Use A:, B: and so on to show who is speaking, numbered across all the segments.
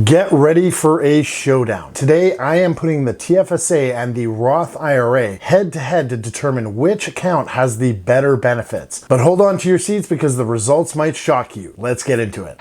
A: Get ready for a showdown. Today, I am putting the TFSA and the Roth IRA head to head to determine which account has the better benefits. But hold on to your seats because the results might shock you. Let's get into it.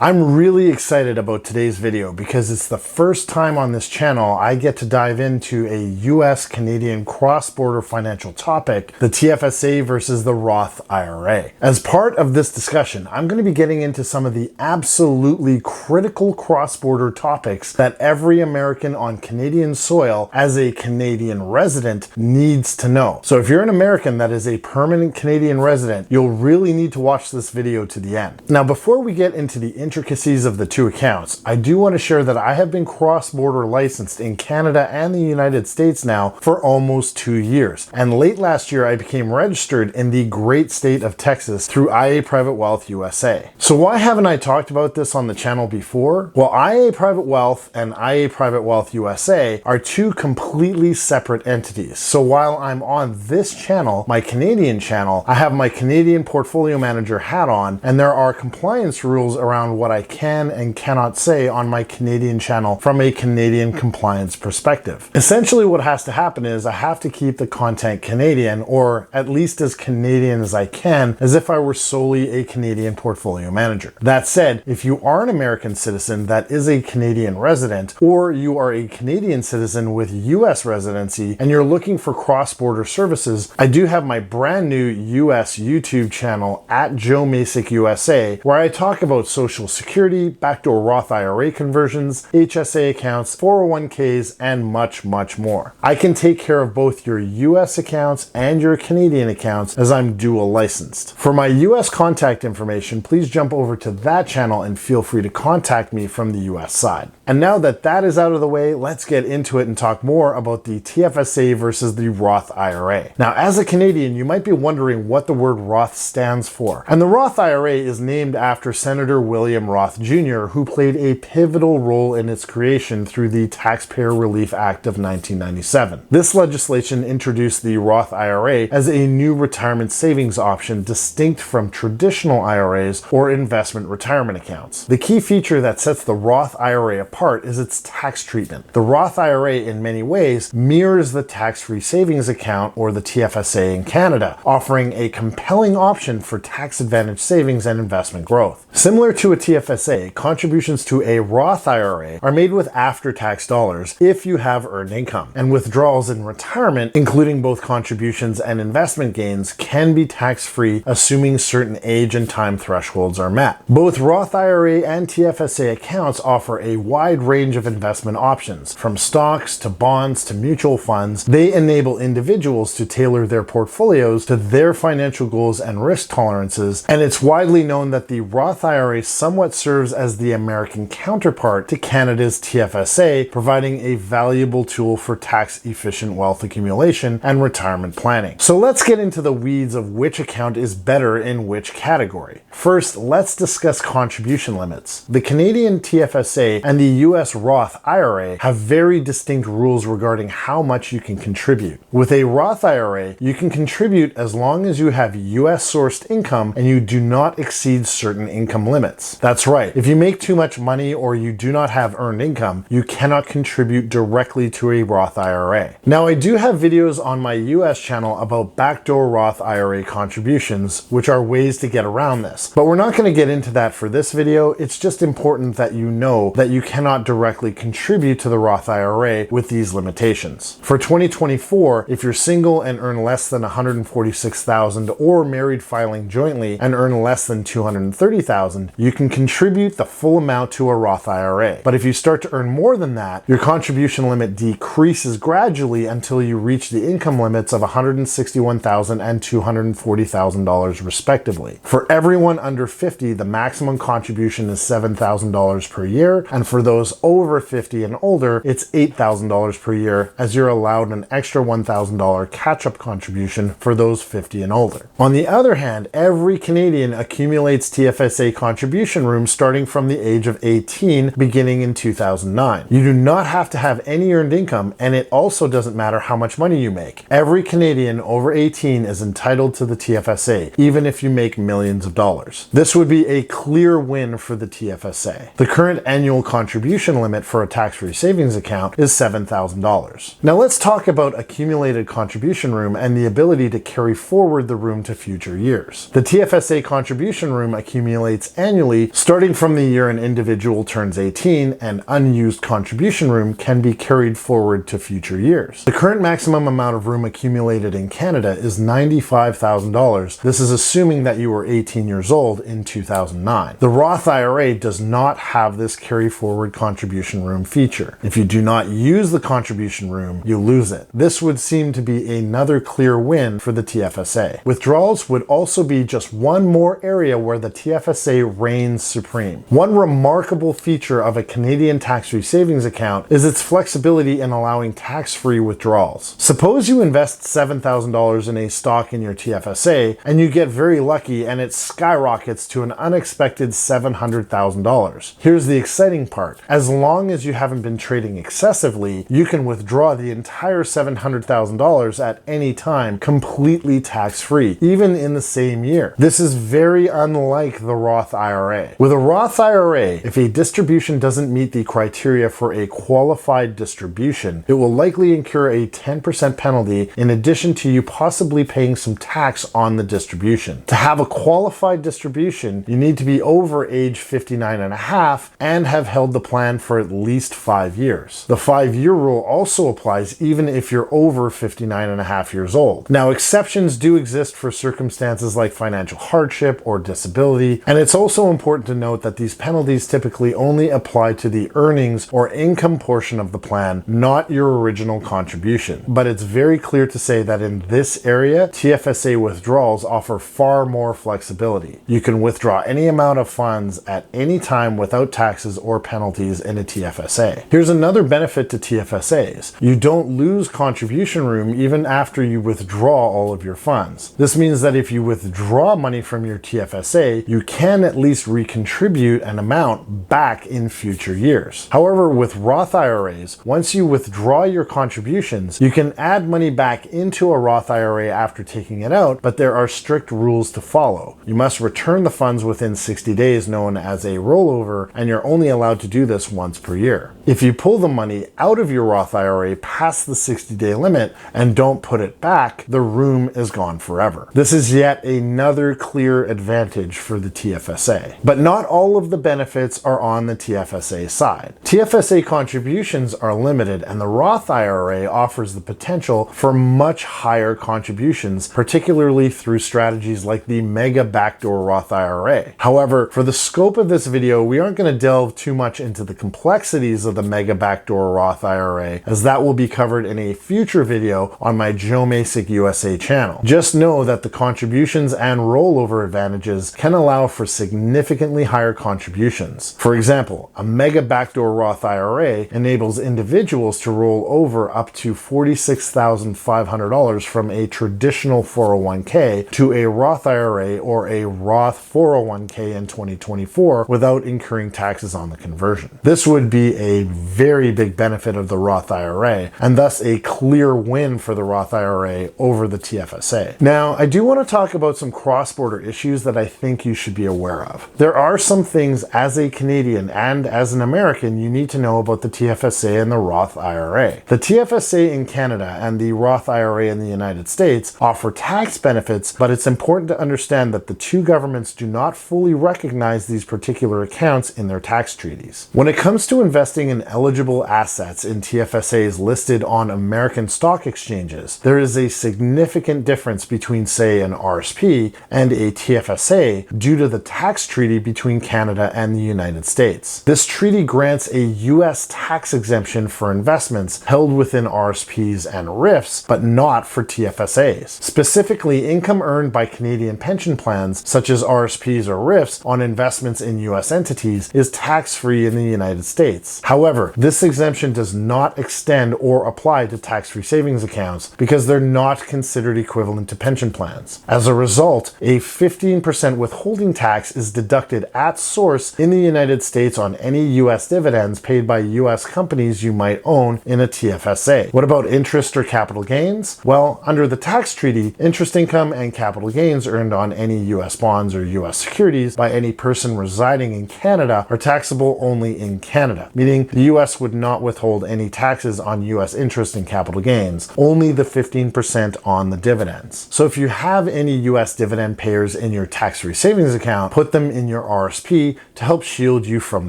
A: I'm really excited about today's video because it's the first time on this channel I get to dive into a US-Canadian cross-border financial topic, the TFSA versus the Roth IRA. As part of this discussion, I'm going to be getting into some of the absolutely critical cross-border topics that every American on Canadian soil as a Canadian resident needs to know. So if you're an American that is a permanent Canadian resident, you'll really need to watch this video to the end. Now, before we get into the intricacies of the two accounts, I do want to share that I have been cross-border licensed in Canada and the United States now for almost 2 years. And late last year, I became registered in the great state of Texas through IA Private Wealth USA. So why haven't I talked about this on the channel before? Well, IA Private Wealth and IA Private Wealth USA are two completely separate entities. So while I'm on this channel, my Canadian channel, I have my Canadian portfolio manager hat on, and there are compliance rules around what I can and cannot say on my Canadian channel from a Canadian compliance perspective. Essentially what has to happen is I have to keep the content Canadian, or at least as Canadian as I can, as if I were solely a Canadian portfolio manager. That said, if you are an American citizen that is a Canadian resident, or you are a Canadian citizen with US residency and you're looking for cross-border services, I do have my brand new US YouTube channel at Joe Macek USA, where I talk about social security, backdoor Roth IRA conversions, HSA accounts, 401ks, and much, much more. I can take care of both your US accounts and your Canadian accounts as I'm dual licensed. For my US contact information, please jump over to that channel and feel free to contact me from the US side. And now that that is out of the way, let's get into it and talk more about the TFSA versus the Roth IRA. Now, as a Canadian, you might be wondering what the word Roth stands for. And the Roth IRA is named after Senator William Roth Jr., who played a pivotal role in its creation through the Taxpayer Relief Act of 1997. This legislation introduced the Roth IRA as a new retirement savings option distinct from traditional IRAs or investment retirement accounts. The key feature that sets the Roth IRA apart is its tax treatment. The Roth IRA in many ways mirrors the tax-free savings account, or the TFSA, in Canada, offering a compelling option for tax-advantaged savings and investment growth. Similar to a TFSA, contributions to a Roth IRA are made with after-tax dollars if you have earned income, and withdrawals in retirement, including both contributions and investment gains, can be tax-free assuming certain age and time thresholds are met. Both Roth IRA and TFSA accounts offer a wide range of investment options, from stocks to bonds to mutual funds. They enable individuals to tailor their portfolios to their financial goals and risk tolerances, and it's widely known that the Roth IRA somewhat serves as the American counterpart to Canada's TFSA, providing a valuable tool for tax-efficient wealth accumulation and retirement planning. So let's get into the weeds of which account is better in which category. First, let's discuss contribution limits. The Canadian TFSA and the US Roth IRA have very distinct rules regarding how much you can contribute. With a Roth IRA, you can contribute as long as you have US sourced income and you do not exceed certain income limits. That's right. If you make too much money or you do not have earned income, you cannot contribute directly to a Roth IRA. Now, I do have videos on my US channel about backdoor Roth IRA contributions, which are ways to get around this. But we're not going to get into that for this video. It's just important that you know that you cannot directly contribute to the Roth IRA with these limitations. For 2024, if you're single and earn less than $146,000 or married filing jointly and earn less than $230,000, you can contribute the full amount to a Roth IRA. But if you start to earn more than that, your contribution limit decreases gradually until you reach the income limits of $161,000 and $240,000 respectively. For everyone under 50, the maximum contribution is $7,000 per year, and for those over 50 and older, it's $8,000 per year, as you're allowed an extra $1,000 catch-up contribution for those 50 and older. On the other hand, every Canadian accumulates TFSA TFSA contribution room starting from the age of 18 beginning in 2009. You do not have to have any earned income, and it also doesn't matter how much money you make. Every Canadian over 18 is entitled to the TFSA, even if you make millions of dollars. This would be a clear win for the TFSA. The current annual contribution limit for a tax-free savings account is $7,000. Now let's talk about accumulated contribution room and the ability to carry forward the room to future years. The TFSA contribution room accumulates annually starting from the year an individual turns 18, and unused contribution room can be carried forward to future years. The current maximum amount of room accumulated in Canada is $95,000. This is assuming that you were 18 years old in 2009. The Roth IRA does not have this carry forward contribution room feature. If you do not use the contribution room, you lose it. This would seem to be another clear win for the TFSA. Withdrawals would also be just one more area where the TFSA reigns supreme. One remarkable feature of a Canadian tax-free savings account is its flexibility in allowing tax-free withdrawals. Suppose you invest $7,000 in a stock in your TFSA and you get very lucky and it skyrockets to an unexpected $700,000. Here's the exciting part. As long as you haven't been trading excessively, you can withdraw the entire $700,000 at any time completely tax-free, even in the same year. This is very unlike the Roth IRA. With a Roth IRA, if a distribution doesn't meet the criteria for a qualified distribution, it will likely incur a 10% penalty in addition to you possibly paying some tax on the distribution. To have a qualified distribution, you need to be over age 59 and a half and have held the plan for at least 5 years. The 5-year rule also applies even if you're over 59 and a half years old. Now, exceptions do exist for circumstances like financial hardship or disability, and it's also important to note that these penalties typically only apply to the earnings or income portion of the plan, not your original contribution. But it's very clear to say that in this area, TFSA withdrawals offer far more flexibility. You can withdraw any amount of funds at any time without taxes or penalties in a TFSA. Here's another benefit to TFSAs. You don't lose contribution room even after you withdraw all of your funds. This means that if you withdraw money from your TFSA, you can at least recontribute an amount back in future years. However, with Roth IRAs, once you withdraw your contributions, you can add money back into a Roth IRA after taking it out, but there are strict rules to follow. You must return the funds within 60 days, known as a rollover, and you're only allowed to do this once per year. If you pull the money out of your Roth IRA past the 60-day limit and don't put it back, the room is gone forever. This is yet another clear advantage for the TFSA. But not all of the benefits are on the TFSA side. TFSA contributions are limited, and the Roth IRA offers the potential for much higher contributions, particularly through strategies like the Mega Backdoor Roth IRA. However, for the scope of this video, we aren't going to delve too much into the complexities of the Mega Backdoor Roth IRA, as that will be covered in a future video on my Joe Macek USA channel. Just know that the contributions and rollover advantages can allow for significantly higher contributions. For example, a Mega Backdoor Roth IRA enables individuals to roll over up to $46,500 from a traditional 401k to a Roth IRA or a Roth 401k in 2024 without incurring taxes on the conversion. This would be a very big benefit of the Roth IRA, and thus a clear win for the Roth IRA over the TFSA. Now, I do want to talk about some cross-border issues that I think you should be aware of. There are some things as a Canadian and as an American you need to know about the TFSA and the Roth IRA. The TFSA in Canada and the Roth IRA in the United States offer tax benefits, but it's important to understand that the two governments do not fully recognize these particular accounts in their tax treaties. When it comes to investing in eligible assets in TFSAs listed on American stock exchanges, there is a significant difference between, say, an RSP and a TFSA due to the tax treaty between Canada and the United States. This treaty grants a U.S. tax exemption for investments held within RSPs and RIFs, but not for TFSAs. Specifically, income earned by Canadian pension plans, such as RSPs or RIFs, on investments in U.S. entities is tax-free in the United States. However, this exemption does not extend or apply to tax-free savings accounts because they're not considered equivalent to pension plans. As a result, a 15% withholding tax tax is deducted at source in the United States on any U.S. dividends paid by U.S. companies you might own in a TFSA. What about interest or capital gains? Well, under the tax treaty, interest income and capital gains earned on any U.S. bonds or U.S. securities by any person residing in Canada are taxable only in Canada, meaning the U.S. would not withhold any taxes on U.S. interest and capital gains, only the 15% on the dividends. So if you have any U.S. dividend payers in your tax-free savings account, put them in your RSP to help shield you from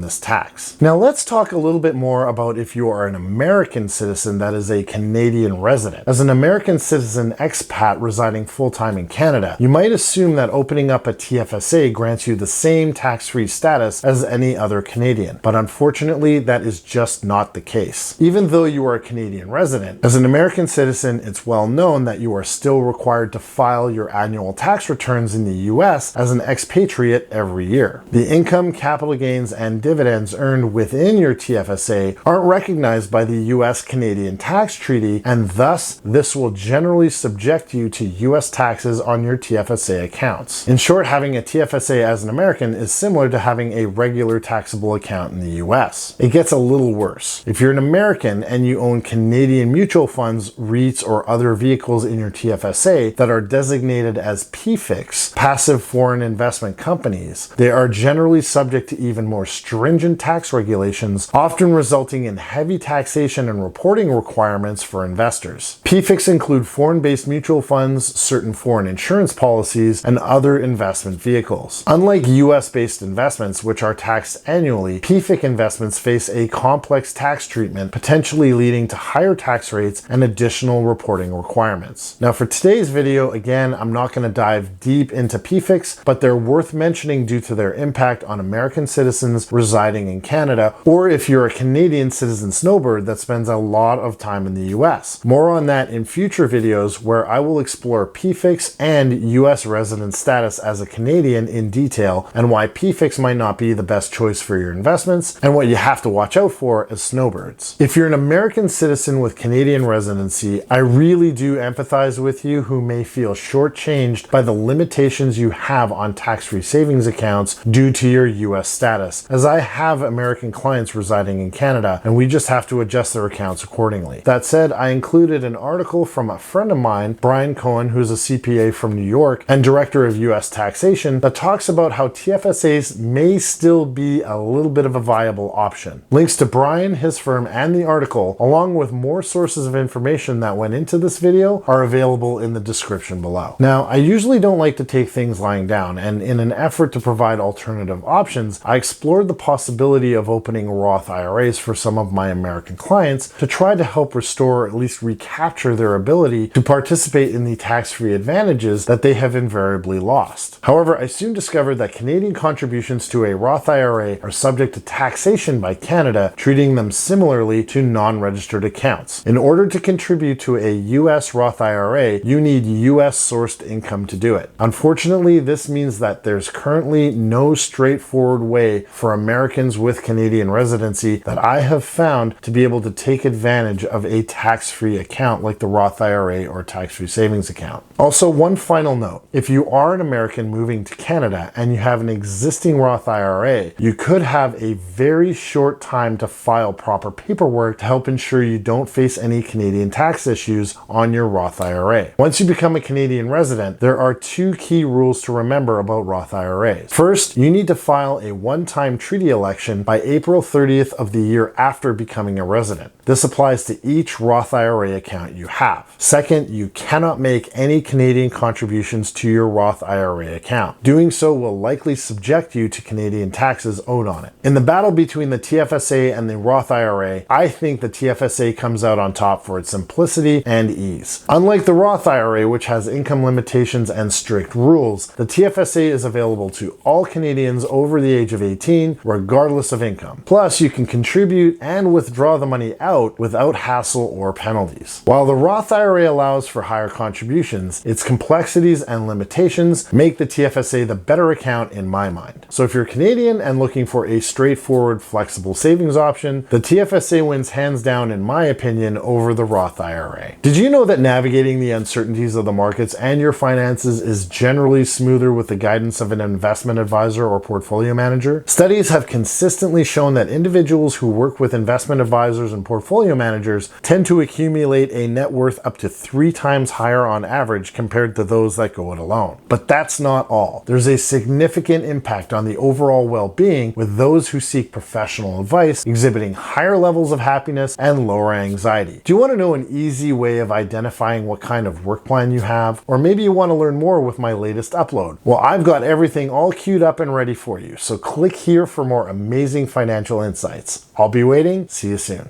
A: this tax. Now let's talk a little bit more about if you are an American citizen that is a Canadian resident. As an American citizen expat residing full-time in Canada, you might assume that opening up a TFSA grants you the same tax-free status as any other Canadian, but unfortunately that is just not the case. Even though you are a Canadian resident, as an American citizen, it's well known that you are still required to file your annual tax returns in the US as an expatriate every year. The income, capital gains, and dividends earned within your TFSA aren't recognized by the US-Canadian tax treaty, and thus this will generally subject you to US taxes on your TFSA accounts. In short, having a TFSA as an American is similar to having a regular taxable account in the US. It gets a little worse. If you're an American and you own Canadian mutual funds, REITs, or other vehicles in your TFSA that are designated as PFICs, passive foreign investment companies, they are generally subject to even more stringent tax regulations, often resulting in heavy taxation and reporting requirements for investors. PFICs include foreign-based mutual funds, certain foreign insurance policies, and other investment vehicles. Unlike US-based investments, which are taxed annually, PFIC investments face a complex tax treatment, potentially leading to higher tax rates and additional reporting requirements. Now for today's video, again, I'm not going to dive deep into PFICs, but they're worth mentioning due to their impact on American citizens residing in Canada, or if you're a Canadian citizen snowbird that spends a lot of time in the US. More on that in future videos where I will explore PFICs and US resident status as a Canadian in detail, and why PFICs might not be the best choice for your investments, and what you have to watch out for as snowbirds. If you're an American citizen with Canadian residency, I really do empathize with you who may feel shortchanged by the limitations you have on tax-free savings accounts due to your US status, as I have American clients residing in Canada and we just have to adjust their accounts accordingly. That said, I included an article from a friend of mine, Brian Cohen, who's a CPA from New York and director of US taxation, that talks about how TFSAs may still be a little bit of a viable option. Links to Brian, his firm, and the article, along with more sources of information that went into this video, are available in the description below. Now, I usually don't like to take things lying down, and in an effort to provide alternative options, I explored the possibility of opening Roth IRAs for some of my American clients to try to help restore or at least recapture their ability to participate in the tax-free advantages that they have invariably lost. However, I soon discovered that Canadian contributions to a Roth IRA are subject to taxation by Canada, treating them similarly to non-registered accounts. In order to contribute to a US Roth IRA, you need US sourced income to do it. Unfortunately, this means that there's currently no straightforward way for Americans with Canadian residency that I have found to be able to take advantage of a tax-free account like the Roth IRA or tax-free savings account. Also, one final note, if you are an American moving to Canada and you have an existing Roth IRA, you could have a very short time to file proper paperwork to help ensure you don't face any Canadian tax issues on your Roth IRA. Once you become a Canadian resident, there are two key rules to remember about Roth IRAs. First, you need to file a one-time treaty election by April 30th of the year after becoming a resident. This applies to each Roth IRA account you have. Second, you cannot make any Canadian contributions to your Roth IRA account. Doing so will likely subject you to Canadian taxes owed on it. In the battle between the TFSA and the Roth IRA, I think the TFSA comes out on top for its simplicity and ease. Unlike the Roth IRA, which has income limitations and strict rules, the TFSA is available to all Canadians over the age of 18, regardless of income. Plus, you can contribute and withdraw the money out without hassle or penalties. While the Roth IRA allows for higher contributions, its complexities and limitations make the TFSA the better account in my mind. So if you're Canadian and looking for a straightforward, flexible savings option, the TFSA wins hands down, in my opinion, over the Roth IRA. Did you know that navigating the uncertainties of the markets and your finances is generally smoother with the guidance of an an investment advisor or portfolio manager? Studies have consistently shown that individuals who work with investment advisors and portfolio managers tend to accumulate a net worth up to 3 times higher on average compared to those that go it alone. But that's not all. There's a significant impact on the overall well-being with those who seek professional advice, exhibiting higher levels of happiness and lower anxiety. Do you want to know an easy way of identifying what kind of work plan you have? Or maybe you want to learn more with my latest upload? Well, I've got everything all queued up and ready for you, so click here for more amazing financial insights. I'll be waiting. See you soon.